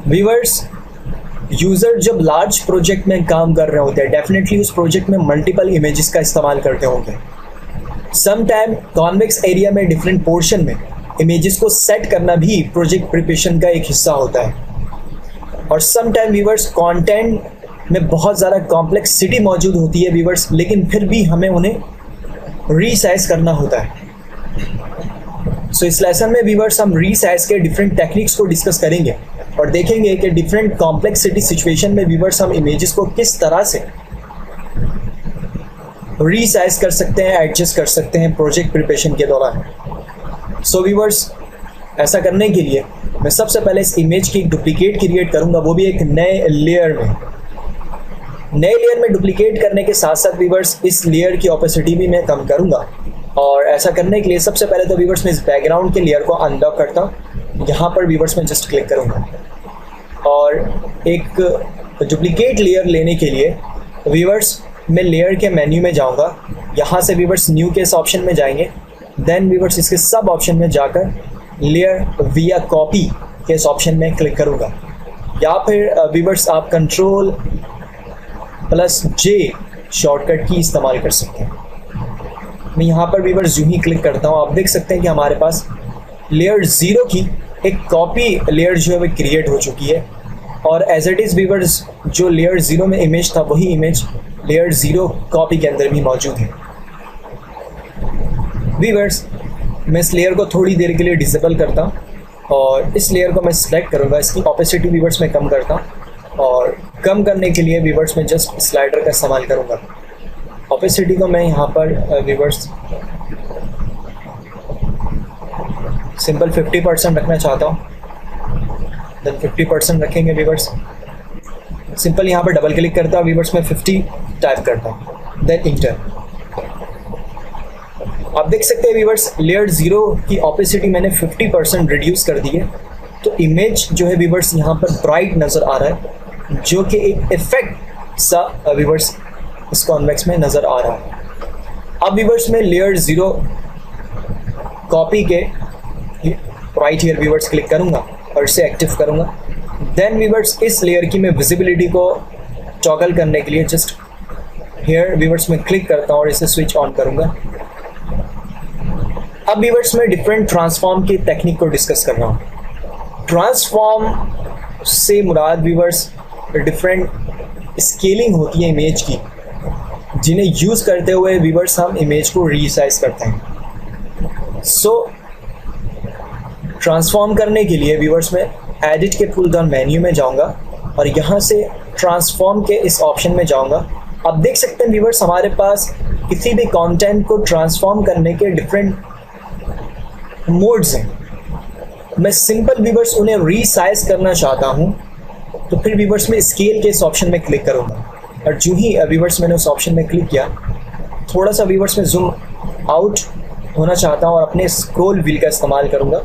Viewers, user जब large project में काम कर रहे होते हैं, डेफिनेटली उस प्रोजेक्ट में मल्टीपल इमेजेस का इस्तेमाल करते होंगे। सम टाइम कॉन्वेक्स एरिया में डिफरेंट पोर्शन में इमेजेस को सेट करना भी प्रोजेक्ट प्रिपरेशन का एक हिस्सा होता है। और सम टाइम व्यूअर्स, कंटेंट में बहुत ज़्यादा कॉम्प्लेक्सिटी मौजूद होती है व्यूअर्स, लेकिन फिर भी हमें उन्हें रीसाइज करना होता है। सो इस लेसन में व्यूअर्स हम रीसाइज के डिफरेंट टेक्निक्स को डिस्कस करेंगे और देखेंगे कि डिफरेंट कॉम्प्लेक्सिटी सिचुएशन में व्यूअर्स हम इमेजेस को किस तरह से रीसाइज कर सकते हैं, एडजस्ट कर सकते हैं प्रोजेक्ट प्रिपरेशन के दौरान। सो व्यूअर्स, ऐसा करने के लिए मैं सबसे पहले इस इमेज की एक डुप्लीकेट क्रिएट करूंगा, वो भी एक नए लेयर में। नए लेयर में डुप्लीकेट करने के साथ साथ व्यूअर्स इस लेयर की ऑपेसिटी भी मैं कम करूंगा। और ऐसा करने के लिए सबसे पहले तो व्यूअर्स मैं इस बैकग्राउंड के लेयर को अनलॉक करता हूँ। यहाँ पर व्यूअर्स मैं जस्ट क्लिक करूँगा और एक डुप्लीकेट लेयर लेने के लिए व्यूअर्स मैं लेयर के मेन्यू में जाऊँगा। यहाँ से व्यूअर्स न्यू के इस ऑप्शन में जाएंगे, देन व्यूअर्स इसके सब ऑप्शन में जाकर लेयर विया कॉपी के इस ऑप्शन में क्लिक करूँगा। या फिर व्यूअर्स आप Ctrl+J शॉर्टकट की इस्तेमाल कर सकते हैं। मैं यहाँ पर व्यूअर्स यूं ही क्लिक करता हूँ, आप देख सकते हैं कि हमारे पास लेयर 0 की एक कॉपी लेयर जो है वो क्रिएट हो चुकी है। और एज इट इज़ व्यूअर्स, जो लेयर 0 में इमेज था वही इमेज लेयर 0 कॉपी के अंदर भी मौजूद है। व्यूअर्स, मैं इस लेयर को थोड़ी देर के लिए डिसेबल करता हूँ और इस लेयर को मैं सिलेक्ट करूँगा। इसकी ऑपेसिटी व्यूअर्स मैं कम करता हूँ और कम करने के लिए व्यूअर्स मैं जस्ट स्लाइडर का इस्तेमाल करूँगा। ऑपेसिटी को मैं यहाँ पर व्यूअर्स सिंपल 50% रखना चाहता हूँ, देन 50% रखेंगे व्यूअर्स। सिंपल यहाँ पर डबल क्लिक करता हूँ व्यूअर्स, मैं 50 टाइप करता हूँ, देन इंटर। आप देख सकते हैं व्यूअर्स, लेयर 0 की ऑपेसिटी मैंने 50% रिड्यूस कर दी है। तो इमेज जो है व्यूअर्स यहाँ पर ब्राइट नज़र आ रहा है, जो कि एक इफेक्ट सा व्यूअर्स इस कॉन्वेक्स में नज़र आ रहा है। अब व्यूअर्स मैं लेयर 0 कॉपी के राइट हियर व्यूअर्स क्लिक करूँगा और इसे एक्टिव करूँगा। देन व्यूअर्स इस लेयर की मैं विजिबिलिटी को टॉगल करने के लिए जस्ट हियर व्यूअर्स में क्लिक करता हूँ और इसे स्विच ऑन करूँगा। अब व्यूअर्स मैं डिफरेंट ट्रांसफॉर्म की टेक्निक को डिस्कस कर रहा हूँ। ट्रांसफॉर्म से मुराद व्यूअर्स डिफरेंट स्केलिंग होती है इमेज की, जिन्हें यूज़ करते हुए व्यूअर्स हम इमेज को रीसाइज करते हैं। सो ट्रांसफॉर्म करने के लिए व्यूअर्स में एडिट के पुल डाउन मेन्यू में जाऊंगा और यहाँ से ट्रांसफॉर्म के इस ऑप्शन में जाऊंगा। आप देख सकते हैं व्यूअर्स, हमारे पास किसी भी कंटेंट को ट्रांसफॉर्म करने के डिफरेंट मोड्स हैं। मैं सिंपल व्यूअर्स उन्हें रीसाइज करना चाहता हूँ तो फिर व्यूअर्स में स्केल के इस ऑप्शन में क्लिक करूँगा और जो ही व्यूअर्स मैंने उस ऑप्शन में क्लिक किया, थोड़ा सा व्यूअर्स में जूम आउट होना चाहता हूँ और अपने स्क्रॉल व्हील का इस्तेमाल करूँगा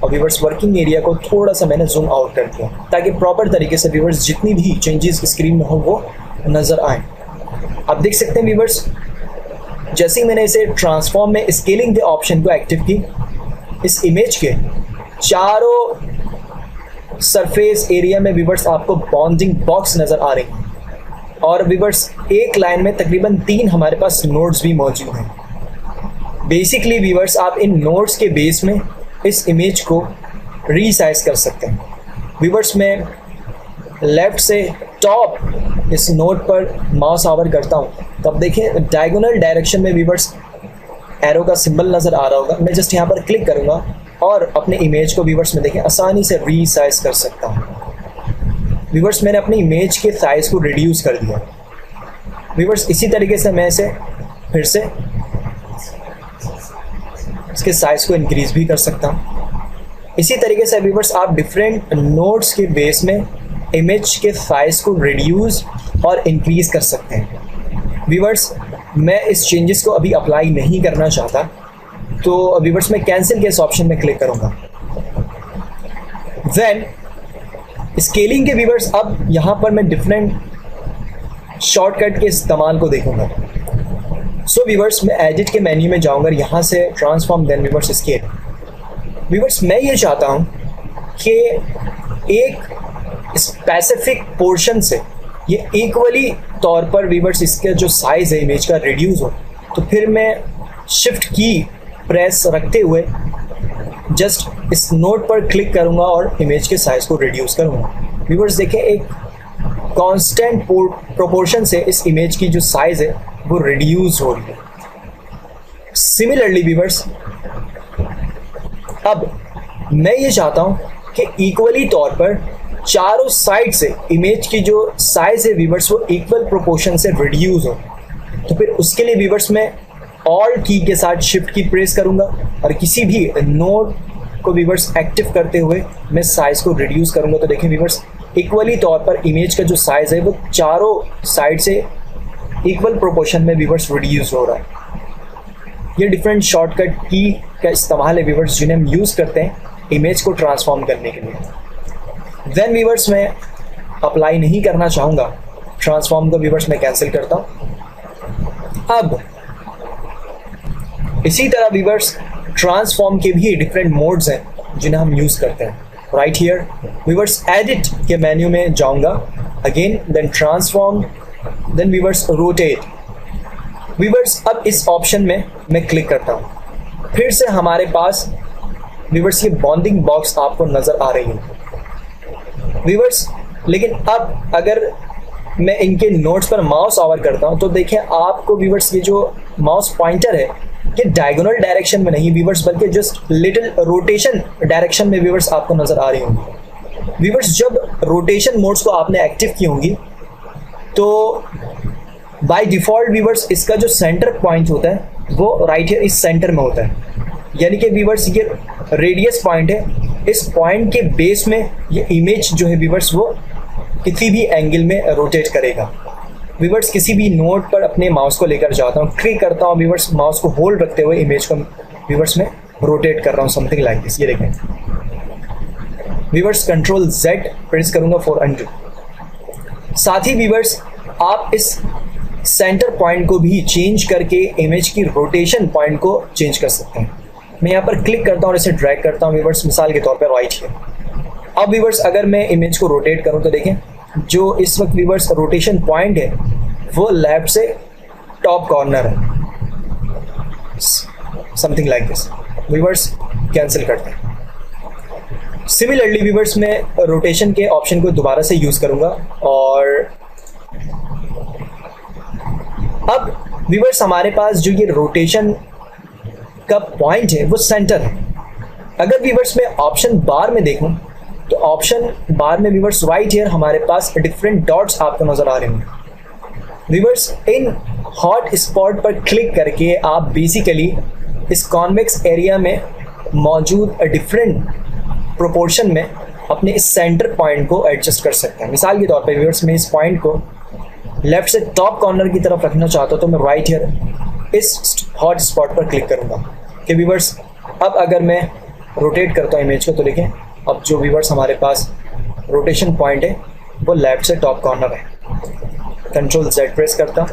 और व्यूअर्स वर्किंग एरिया को थोड़ा सा मैंने जूम आउट कर दिया ताकि प्रॉपर तरीके से व्यूअर्स जितनी भी चेंजेस स्क्रीन में हो वो नज़र आए। आप देख सकते हैं व्यूअर्स, जैसे ही मैंने इसे ट्रांसफॉर्म में स्केलिंग के ऑप्शन को एक्टिव की, इस इमेज के चारों सरफेस एरिया में व्यूअर्स आपको बाउंडिंग बॉक्स नज़र आ रही है और व्यूअर्स एक लाइन में तकरीबन 3 हमारे पास नोड्स भी मौजूद हैं। बेसिकली व्यूअर्स आप इन नोड्स के बेस में इस इमेज को रीसाइज कर सकते हैं। व्यूअर्स में लेफ़्ट से टॉप इस नोड पर माउस आवर करता हूँ तो अब देखें डायगोनल डायरेक्शन में व्यूअर्स एरो का सिंबल नज़र आ रहा होगा। मैं जस्ट यहाँ पर क्लिक करूँगा और अपने इमेज को व्यूअर्स में देखें आसानी से रीसाइज कर सकता हूँ। व्यूअर्स मैंने अपनी इमेज के साइज़ को रिड्यूस कर दिया। व्यूअर्स इसी तरीके से मैं इसे फिर से इसके साइज़ को इंक्रीज़ भी कर सकता हूँ। इसी तरीके से व्यूअर्स आप डिफरेंट नोड्स के बेस में इमेज के साइज़ को रिड्यूस और इंक्रीज़ कर सकते हैं। व्यूअर्स मैं इस चेंजेस को अभी अप्लाई नहीं करना चाहता तो व्यूअर्स मैं कैंसिल के इस ऑप्शन में क्लिक करूँगा। देन स्केलिंग के व्यूअर्स अब यहाँ पर मैं डिफरेंट शॉर्टकट के इस्तेमाल को देखूँगा। सो व्यूअर्स मैं एडिट के मेन्यू में जाऊँगा, यहाँ से transform then viewers scale. Viewers मैं ये चाहता हूँ कि एक स्पेसिफिक पोर्शन से ये इक्वली तौर पर व्यूअर्स इसका जो साइज़ है इमेज का रिड्यूस हो, तो फिर मैं शिफ्ट की प्रेस रखते हुए जस्ट इस नोट पर क्लिक करूंगा और इमेज के साइज़ को रिड्यूस करूंगा। व्यूअर्स देखें, एक कांस्टेंट प्रोपोर्शन से इस इमेज की जो साइज़ है वो रिड्यूस हो रही है। सिमिलरली व्यूअर्स, अब मैं ये चाहता हूँ कि इक्वली तौर पर चारों साइड से इमेज की जो साइज़ है व्यूअर्स वो इक्वल प्रोपोर्शन से रिड्यूस हो, तो फिर उसके लिए व्यूअर्स मैं ऑल्ट की के साथ शिफ्ट की प्रेस करूंगा और किसी भी नोड को व्यूअर्स एक्टिव करते हुए मैं साइज़ को रिड्यूस करूंगा। तो देखें व्यूअर्स, इक्वली तौर पर इमेज का जो साइज़ है वो चारों साइड से इक्वल प्रोपोर्शन में व्यूअर्स रिड्यूस हो रहा है। ये डिफरेंट शॉर्टकट की का इस्तेमाल है व्यूअर्स जिन्हें हम यूज़ करते हैं इमेज को ट्रांसफॉर्म करने के लिए। देन व्यूअर्स, मैं अप्लाई नहीं करना चाहूँगा ट्रांसफॉर्म को, व्यूअर्स मैं कैंसिल करता हूँ। अब इसी तरह व्यूअर्स ट्रांसफॉर्म के भी डिफरेंट मोड्स हैं जिन्हें हम यूज़ करते हैं। राइट हियर व्यूअर्स, एडिट के मेन्यू में जाऊँगा, again then transform, then viewers rotate. Viewers अब इस ऑप्शन में मैं क्लिक करता हूँ, फिर से हमारे पास व्यूअर्स ये बाउंडिंग बॉक्स आपको नज़र आ रही है व्यूअर्स। लेकिन अब अगर मैं इनके नोट्स पर माउस ओवर करता हूँ तो देखें आपको व्यूअर्स ये जो माउस पॉइंटर है ये डायगोनल डायरेक्शन में नहीं व्यूअर्स, बल्कि जस्ट लिटिल रोटेशन डायरेक्शन में व्यूअर्स आपको नज़र आ रही होंगी। व्यूअर्स जब रोटेशन मोड्स को आपने एक्टिव की होंगी तो बाय डिफ़ॉल्ट व्यूअर्स इसका जो सेंटर पॉइंट होता है वो राइट हियर इस सेंटर में होता है, यानी कि व्यूअर्स ये रेडियस पॉइंट है, इस पॉइंट के बेस में ये इमेज जो है व्यूअर्स वो किसी भी एंगल में रोटेट करेगा। व्यूअर्स किसी भी नोट पर अपने माउस को लेकर जाता हूँ, क्लिक करता हूँ व्यूअर्स, माउस को होल्ड रखते हुए इमेज को व्यूअर्स में रोटेट कर रहा हूँ, समथिंग लाइक दिस। ये देखें व्यूअर्स, कंट्रोल Z प्रेस करूँगा फॉर अनडू। साथ ही व्यूअर्स आप इस सेंटर पॉइंट को भी चेंज करके इमेज की रोटेशन पॉइंट को चेंज कर सकते हैं। मैं यहाँ पर क्लिक करता हूँ और इसे ड्रैग करता हूँ व्यूअर्स, मिसाल के तौर पर राइट हियर। अब व्यूअर्स अगर मैं इमेज को रोटेट करूँ तो देखें जो इस वक्त व्यूअर्स रोटेशन पॉइंट है वो लेफ्ट से टॉप कॉर्नर है, something like this. Viewers cancel करते हैं। सिमिलरली व्यूअर्स मैं रोटेशन के ऑप्शन को दोबारा से यूज़ करूँगा और अब व्यूअर्स हमारे पास जो ये रोटेशन का पॉइंट है वो सेंटर है। अगर व्यूअर्स मैं ऑप्शन बार में देखूं तो ऑप्शन बार में व्यूअर्स राइट हियर हमारे पास डिफरेंट डॉट्स आपको नज़र आ रहे होंगे। व्यूअर्स इन हॉट स्पॉट पर क्लिक करके आप बेसिकली इस कॉन्वेक्स एरिया में मौजूद डिफरेंट प्रोपोर्शन में अपने इस सेंटर पॉइंट को एडजस्ट कर सकते हैं। मिसाल के तौर पर व्यूअर्स मैं इस पॉइंट को लेफ्ट से टॉप कॉर्नर की तरफ रखना चाहता हूँ तो मैं राइट हियर इस हॉट स्पॉट पर क्लिक करूँगा कि व्यूअर्स अब अगर मैं रोटेट करता हूँ इमेज को तो देखें अब जो व्यूअर्स हमारे पास रोटेशन पॉइंट है वो लेफ्ट से टॉप कॉर्नर है। कंट्रोल Z प्रेस करता हूँ।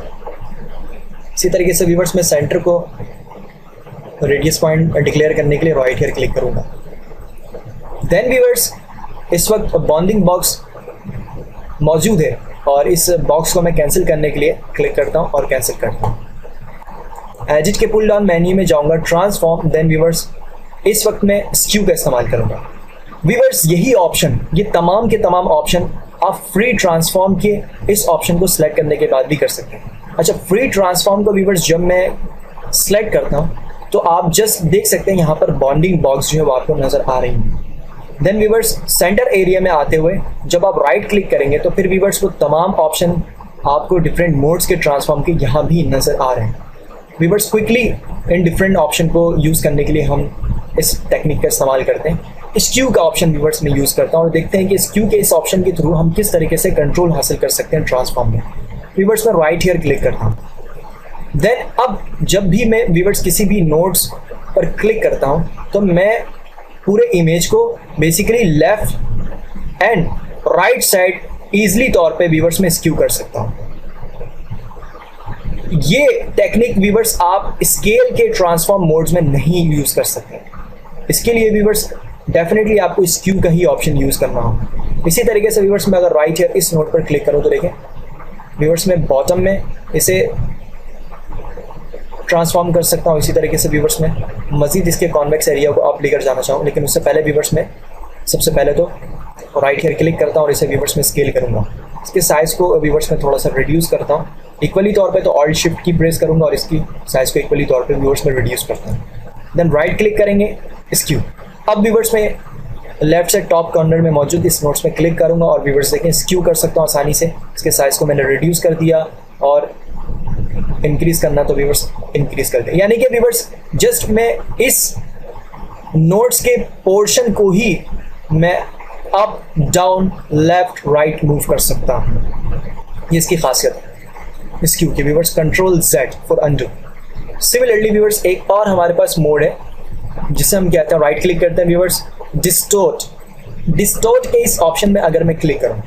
इसी तरीके से व्यूअर्स मैं सेंटर को रेडियस पॉइंट डिक्लेयर करने के लिए राइट हियर क्लिक करूँगा। देन व्यूअर्स इस वक्त बाउंडिंग बॉक्स मौजूद है और इस बॉक्स को मैं कैंसिल करने के लिए क्लिक करता हूँ और कैंसिल करता हूँ। एडिट के पुल डाउन मेन्यू में जाऊँगा, ट्रांसफॉर्म, देन व्यूअर्स इस वक्त मैं स्क्यू का इस्तेमाल करूँगा। व्यूअर्स यही ऑप्शन, ये तमाम के तमाम ऑप्शन आप फ्री ट्रांसफॉर्म के इस ऑप्शन को सिलेक्ट करने के बाद भी कर सकते हैं। अच्छा, फ्री ट्रांसफॉर्म को व्यूअर्स जब मैं सिलेक्ट करता हूँ तो आप जस्ट देख सकते हैं यहाँ पर बाउंडिंग बॉक्स जो है वो आपको नज़र आ रही है। देन व्यूअर्स सेंटर एरिया में आते हुए जब आप राइट क्लिक करेंगे तो फिर व्यूअर्स वो तमाम ऑप्शन आपको डिफरेंट मोड्स के ट्रांसफॉर्म के यहाँ भी नज़र आ रहे हैं। Viewers quickly in different option को यूज़ करने के लिए हम इस टेक्निक का इस्तेमाल करते हैं। स्क्यू का ऑप्शन व्यूअर्स में यूज़ करता हूँ और देखते हैं कि स्क्यू के इस ऑप्शन के थ्रू हम किस तरीके से कंट्रोल हासिल कर सकते हैं ट्रांसफॉर्म में। व्यूअर्स में राइट हियर क्लिक करता हूँ। देन अब जब भी मैं व्यूअर्स किसी भी नोट्स पर क्लिक करता हूँ तो मैं पूरे इमेज को basically left and right side easily तौर पे व्यूअर्स में स्क्यू कर सकता हूँ। ये टेक्निक व्यूअर्स आप स्केल के ट्रांसफॉर्म मोड्स में नहीं यूज़ कर सकते। इसके लिए व्यूअर्स डेफिनेटली आपको स्क्यू का ही ऑप्शन यूज़ करना होगा। इसी तरीके से व्यूअर्स मैं अगर राइट हियर इस नोड पर क्लिक करूँ तो देखें व्यूअर्स मैं बॉटम में इसे ट्रांसफॉर्म कर सकता हूँ। इसी तरीके से व्यूअर्स में मजीद इसके कॉन्वेक्स एरिया को आप लेकर जाना चाहूँ, लेकिन उससे पहले व्यूअर्स में सबसे पहले तो राइट हियर क्लिक करता हूँ और इसे व्यूअर्स में स्केल करूँगा। इसके साइज़ को व्यूअर्स में थोड़ा सा रिड्यूस करता हूँ। इक्वली तौर पे तो ऑल्ट शिफ्ट की प्रेस करूँगा और इसकी साइज़ को इक्वली तौर पे व्यूअर्स में रिड्यूस करता हूँ। देन राइट क्लिक करेंगे स्क्यू। अब व्यूअर्स में लेफ्ट साइड टॉप कॉर्नर में मौजूद इस नोट्स में क्लिक करूँगा और व्यूअर्स देखें स्क्यू कर सकता हूँ आसानी से। इसके साइज़ को मैंने रिड्यूस कर दिया और इंक्रीज़ करना तो व्यूअर्स इंक्रीज़ कर दिया। यानी कि व्यूअर्स जस्ट मैं इस नोट्स के पोर्शन को ही मैं up down left right move कर सकता हूँ। ये इसकी खासियत है स्क्यू की viewers. Control Z for undo. Similarly viewers एक और हमारे पास मोड है जिसे हम कहते हैं, राइट क्लिक करते हैं व्यूअर्स, डिस्टोर्ट। डिस्टोर्ट के इस ऑप्शन में अगर मैं क्लिक करूँ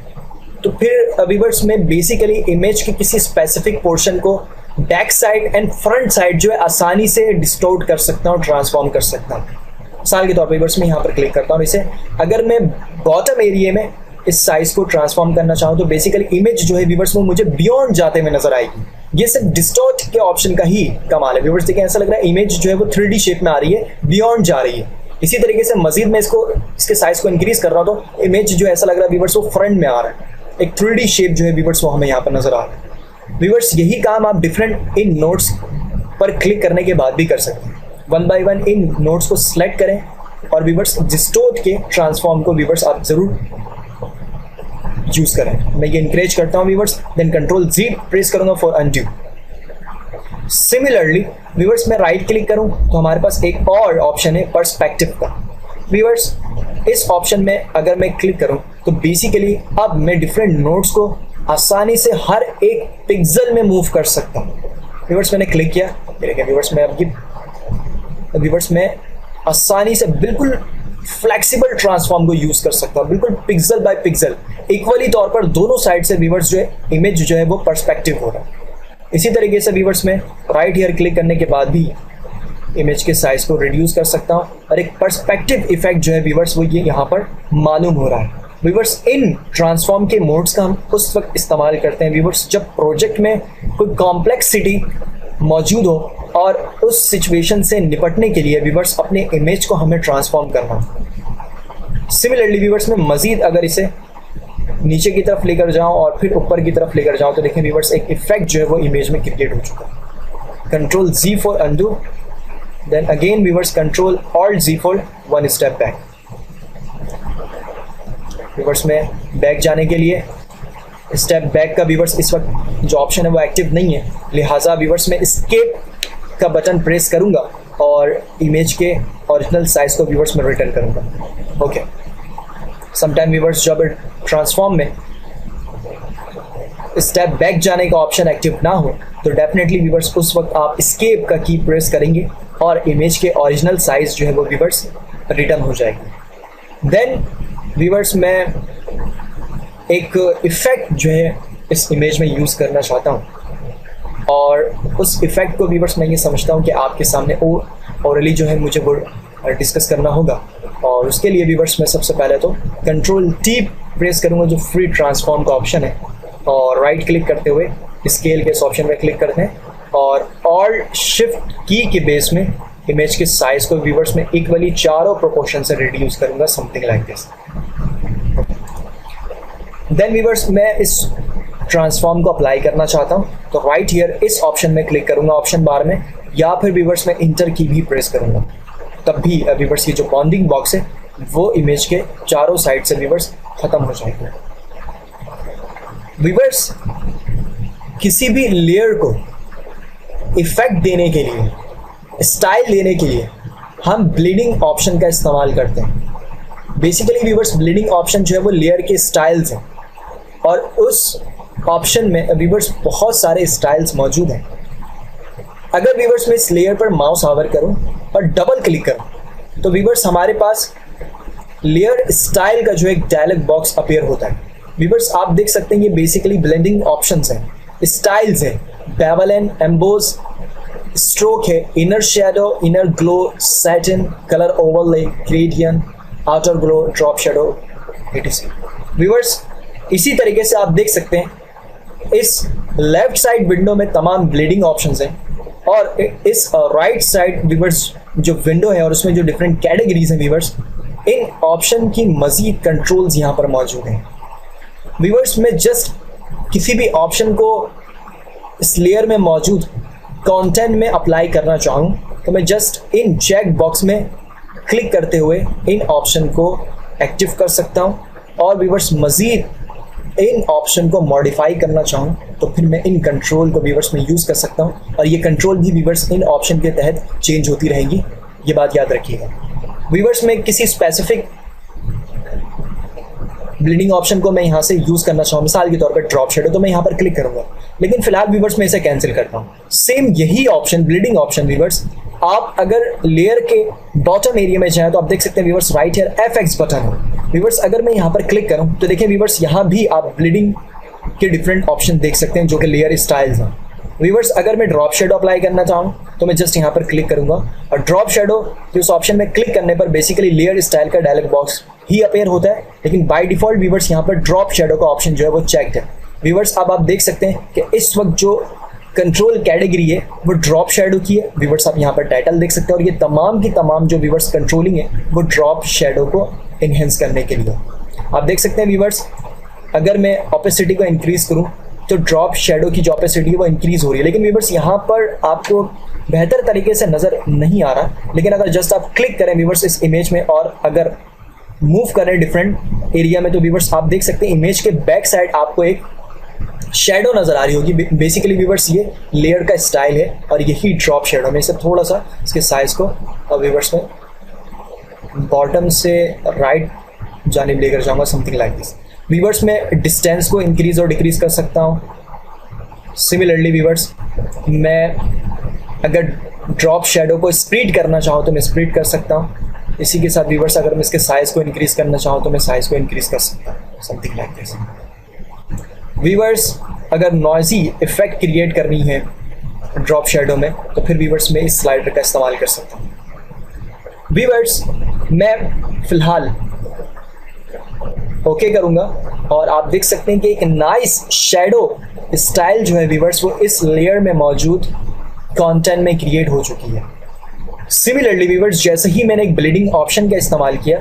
तो फिर व्यूअर्स में बेसिकली इमेज के किसी स्पेसिफिक पोर्शन को back side and front side जो है आसानी से डिस्टोर्ट कर सकता हूँ, ट्रांसफॉर्म कर सकता हूँ। मिसाल के तौर पर व्यूअर्स में यहाँ पर क्लिक करता हूँ इसे, अगर मैं बॉटम एरिया में इस साइज को ट्रांसफॉर्म करना चाहूँ तो बेसिकली इमेज जो है व्यूअर्स वो मुझे बियॉन्ड जाते हुए नजर आएगी। ये सिर्फ डिस्टॉर्ट के ऑप्शन का ही कमाल है व्यूअर्स। देखिए ऐसा लग रहा है इमेज जो है वो 3D शेप में आ रही है, बियॉन्ड जा रही है। इसी तरीके से मजीद मैं इसके साइज को इंक्रीज कर रहा हूँ तो इमेज जो है ऐसा लग रहा है व्यूअर्स वो फ्रंट में आ रहा है, एक 3D शेप जो है व्यूअर्स वो हमें यहाँ पर नजर आ रहा है। व्यूअर्स यही काम आप डिफरेंट इन नोट्स पर क्लिक करने के बाद भी कर सकते हैं। वन बाई वन इन नोट्स को सिलेक्ट करें और व्यूअर्स डिस्टोर्ट के ट्रांसफॉर्म को व्यूअर्स आप जरूर यूज करें। मैं ये इंकरेज करता हूँ viewers. Then control Z press करूंगा फॉर अनडू। सिमिलरली व्यूअर्स मैं राइट क्लिक करूं तो हमारे पास एक और ऑप्शन है पर्सपेक्टिव का। व्यूअर्स इस ऑप्शन में अगर मैं क्लिक करूं तो बेसिकली अब मैं डिफरेंट नोट्स को आसानी से हर एक पिक्सल में मूव कर सकता हूं। व्यूअर्स मैंने क्लिक किया, देखिए व्यूअर्स मैं अब व्यूअर्स में आसानी से बिल्कुल फ्लेक्सिबल ट्रांसफॉर्म को यूज कर सकता हूँ, बिल्कुल पिक्सल बाय पिक्सल इक्वली तौर पर दोनों साइड से व्यूअर्स जो है इमेज जो है वो पर्सपेक्टिव हो रहा है। इसी तरीके से व्यूअर्स में राइट हियर क्लिक करने के बाद भी इमेज के साइज को रिड्यूस कर सकता हूँ और एक पर्सपेक्टिव इफेक्ट जो है व्यूअर्स वो ये यहाँ पर मालूम हो रहा है। व्यूअर्स इन ट्रांसफॉर्म के मोड्स का हम उस वक्त इस्तेमाल करते हैं व्यूअर्स जब प्रोजेक्ट में कोई कॉम्प्लेक्सिटी मौजूद हो और उस सिचुएशन से निपटने के लिए व्यूअर्स अपने इमेज को हमें ट्रांसफॉर्म करना। सिमिलरली व्यूअर्स में मजीद अगर इसे नीचे की तरफ लेकर जाऊं और फिर ऊपर की तरफ लेकर जाऊं तो देखें व्यूअर्स एक इफेक्ट जो है वो इमेज में क्रिएट हो चुका है। Control Z for undo, then again viewers control alt Z for one step back. Viewers में बैक जाने के लिए स्टेप बैक का व्यूअर्स इस वक्त जो ऑप्शन है वो एक्टिव नहीं है, लिहाजा व्यूअर्स में एस्केप का बटन प्रेस करूंगा और इमेज के ओरिजिनल साइज को व्यूअर्स में रिटर्न करूंगा। ओके, समटाइम व्यूअर्स जब ट्रांसफॉर्म में स्टेप बैक जाने का ऑप्शन एक्टिव ना हो तो डेफिनेटली व्यूअर्स उस वक्त आप एस्केप का की प्रेस करेंगे और इमेज के ओरिजिनल साइज जो है वो व्यूअर्स रिटर्न हो जाएगी। देन व्यूअर्स मैं एक इफेक्ट जो है इस इमेज में यूज़ करना चाहता हूँ और उस इफेक्ट को व्यूअर्स मैं ये समझता हूँ कि आपके सामने ओरली जो है मुझे वो डिस्कस करना होगा और उसके लिए व्यूअर्स मैं सबसे पहले तो कंट्रोल T प्रेस करूँगा जो फ्री ट्रांसफॉर्म का ऑप्शन है और राइट क्लिक करते हुए स्केल के इस ऑप्शन पर क्लिक करते हैं और ऑल्ट शिफ्ट की के बेस में इमेज के साइज को व्यूअर्स में इक्वली चारों प्रोपोर्शन से रिड्यूस करूँगा, something like this. Then viewers मैं इस ट्रांसफॉर्म को अप्लाई करना चाहता हूँ तो राइट हियर इस ऑप्शन में क्लिक करूँगा ऑप्शन बार में, या फिर व्यूअर्स में इंटर की भी प्रेस करूँगा, तब भी व्यूअर्स की जो बाउंडिंग बॉक्स है वो इमेज के चारों साइड से व्यूअर्स खत्म हो जाएगी। व्यूअर्स किसी भी लेयर को इफेक्ट देने के लिए, स्टाइल देने के लिए हम ब्लीडिंग ऑप्शन का इस्तेमाल करते हैं। बेसिकली व्यूअर्स ब्लीडिंग ऑप्शन जो है वो लेयर के स्टाइल्स हैं और उस ऑप्शन में व्यूअर्स बहुत सारे स्टाइल्स मौजूद हैं। अगर व्यूअर्स मैं इस लेयर पर माउस हावर करूं और डबल क्लिक करूं तो व्यूअर्स हमारे पास लेयर स्टाइल का जो एक डायलॉग बॉक्स अपीयर होता है। व्यूअर्स आप देख सकते हैं ये बेसिकली ब्लेंडिंग ऑप्शंस हैं, स्टाइल्स हैं, बेवल एंड एम्बोज, स्ट्रोक है, inner shadow, inner glow, satin, colour overlay, gradient, outer glow, drop shadow, etc। Viewers इसी तरीके से आप देख सकते हैं इस लेफ्ट साइड विंडो में तमाम ब्लीडिंग ऑप्शंस हैं और इस राइट साइड व्यूअर्स जो विंडो है और उसमें जो डिफरेंट कैटेगरीज हैं व्यूअर्स, इन ऑप्शन की मजीद कंट्रोल्स यहाँ पर मौजूद हैं। व्यूअर्स मैं जस्ट किसी भी ऑप्शन को इस लेयर में मौजूद कंटेंट में अप्लाई करना चाहूँ तो मैं जस्ट इन चेक बॉक्स में क्लिक करते हुए इन ऑप्शन को एक्टिव कर सकता हूँ और व्यूअर्स मजीद इन ऑप्शन को मॉडिफाई करना चाहूँ तो फिर मैं इन कंट्रोल को व्यूअर्स में यूज़ कर सकता हूँ और ये कंट्रोल भी व्यूअर्स इन ऑप्शन के तहत चेंज होती रहेंगी, ये बात याद रखिएगा। व्यूअर्स में किसी स्पेसिफिक ब्लीडिंग ऑप्शन को मैं यहाँ से यूज़ करना चाहूँ, मिसाल के तौर पर ड्रॉप शेडो, तो मैं यहाँ पर क्लिक करूँगा, लेकिन फिलहाल व्यूअर्स मैं इसे कैंसिल करता हूँ। सेम यही ऑप्शन ब्लीडिंग ऑप्शन व्यूअर्स आप अगर लेयर के बॉटम एरिया में जाएं तो आप देख सकते हैं viewers right here FX button है। व्यूअर्स अगर मैं यहाँ पर क्लिक करूँ तो देखिए व्यूअर्स यहाँ भी आप ब्लीडिंग के डिफरेंट ऑप्शन देख सकते हैं जो कि लेयर स्टाइल्स हैं। व्यूअर्स अगर मैं ड्रॉप शेडो अप्लाई करना चाहूँ तो मैं जस्ट यहाँ पर क्लिक करूँगा और ड्रॉप शेडो के उस ऑप्शन में क्लिक करने पर बेसिकली लेयर स्टाइल का डायलॉग बॉक्स ही अपीयर होता है, लेकिन बाय डिफॉल्ट व्यूअर्स यहाँ पर ड्रॉप शेडो का ऑप्शन जो है वो चेक्ड है। व्यूअर्स अब आप देख सकते हैं कि इस वक्त जो कंट्रोल कैटेगरी है वो ड्रॉप शेडो की है। व्यूअर्स आप यहाँ पर टाइटल देख सकते हैं और ये तमाम की तमाम जो व्यूअर्स कंट्रोलिंग है वो ड्रॉप शेडो को इन्हेंस करने के लिए। आप देख सकते हैं व्यूअर्स अगर मैं ऑपेसिटी को इंक्रीज करूँ तो ड्रॉप शेडो की जो ऑपेसिटी है वो इंक्रीज हो रही है, लेकिन व्यूअर्स यहाँ पर आपको बेहतर तरीके से नज़र नहीं आ रहा। लेकिन अगर जस्ट आप क्लिक करें व्यूअर्स इस इमेज में और अगर मूव करें डिफरेंट एरिया में तो व्यूअर्स आप देख सकते हैं इमेज के बैक साइड आपको एक शेडो नज़र आ रही होगी। बेसिकली व्यूअर्स ये लेयर का स्टाइल है और यही ड्रॉप शेडो। मैं इसे थोड़ा सा इसके साइज़ को और व्यूअर्स में बॉटम से राइट जानिब लेकर जाऊंगा, समथिंग लाइक दिस। व्यूअर्स में डिस्टेंस को इंक्रीज और डिक्रीज कर सकता हूँ। सिमिलरली व्यूअर्स मैं अगर ड्रॉप शेडो को स्प्लिट करना चाहूँ तो मैं स्प्लिट कर सकता हूँ। इसी के साथ व्यूअर्स अगर मैं इसके साइज़ को इंक्रीज करना चाहूँ तो मैं साइज़ को इंक्रीज कर सकता हूँ, समथिंग लाइक दिस। व्यूअर्स अगर नॉइजी इफेक्ट क्रिएट करनी है ड्रॉप शेडो में तो फिर व्यूअर्स मैं इस स्लाइडर का इस्तेमाल कर सकता हूँ। व्यूअर्स मैं फिलहाल ओके करूँगा और आप देख सकते हैं कि एक नाइस शेडो स्टाइल जो है व्यूअर्स वो इस लेयर में मौजूद कंटेंट में क्रिएट हो चुकी है। सिमिलरली व्यूअर्स जैसे ही मैंने एक ब्लीडिंग ऑप्शन का इस्तेमाल किया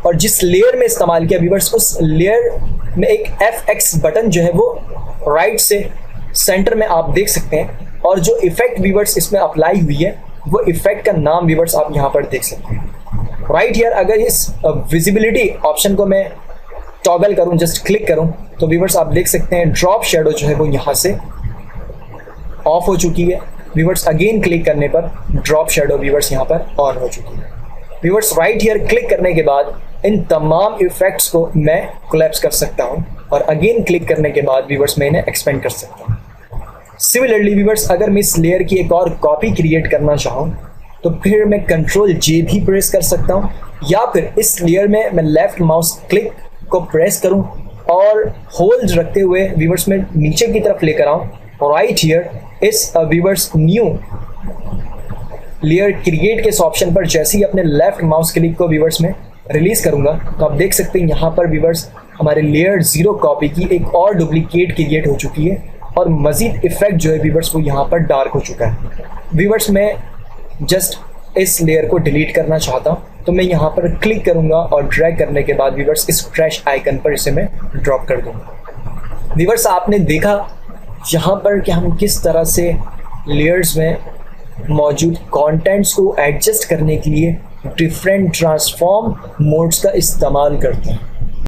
और जिस लेयर में इस्तेमाल किया व्यूअर्स उस लेयर में एक FX बटन जो है वो राइट से सेंटर में आप देख सकते हैं और जो इफेक्ट व्यूअर्स इसमें अप्लाई हुई है वो इफेक्ट का नाम व्यूअर्स आप यहाँ पर देख सकते हैं राइट हियर। अगर इस विजिबिलिटी ऑप्शन को मैं टॉगल करूँ, जस्ट क्लिक करूँ तो व्यूअर्स आप देख सकते हैं ड्रॉप शेडो जो है वो यहाँ से ऑफ हो चुकी है। व्यूअर्स अगेन क्लिक करने पर ड्रॉप शेडो व्यूअर्स यहाँ पर ऑन हो चुकी है। व्यूअर्स राइट हियर क्लिक करने के बाद इन तमाम इफेक्ट्स को मैं कोलैप्स कर सकता हूँ और अगेन क्लिक करने के बाद व्यूअर्स मैं इन्हें एक्सपेंड कर सकता हूँ। सिमिलरली व्यूअर्स अगर मैं इस लेयर की एक और कॉपी क्रिएट करना चाहूँ तो फिर मैं Ctrl+J भी प्रेस कर सकता हूँ या फिर इस लेयर में मैं लेफ्ट माउस क्लिक को प्रेस करूँ और होल्ड रखते हुए व्यूअर्स में नीचे की तरफ लेकर आऊँ राइट हियर इस व्यूअर्स न्यू लेयर क्रिएट के इस ऑप्शन पर जैसे ही अपने लेफ्ट माउस क्लिक को व्यूअर्स में रिलीज करूंगा तो आप देख सकते हैं यहाँ पर व्यूअर्स हमारे लेयर 0 कॉपी की एक और डुप्लीकेट क्रिएट हो चुकी है और मजीद इफेक्ट जो है व्यूअर्स वो यहाँ पर डार्क हो चुका है। व्यूअर्स मैं जस्ट इस लेयर को डिलीट करना चाहता हूँ तो मैं यहाँ पर क्लिक करूँगा और ड्रैग करने के बाद व्यूअर्स इस ट्रैश आइकन पर इसे मैं ड्रॉप कर दूँगा। व्यूअर्स आपने देखा यहाँ पर कि हम किस तरह से लेयर्स में मौजूद कंटेंट्स को एडजस्ट करने के लिए डिफरेंट ट्रांसफॉर्म मोड्स का इस्तेमाल करते हैं।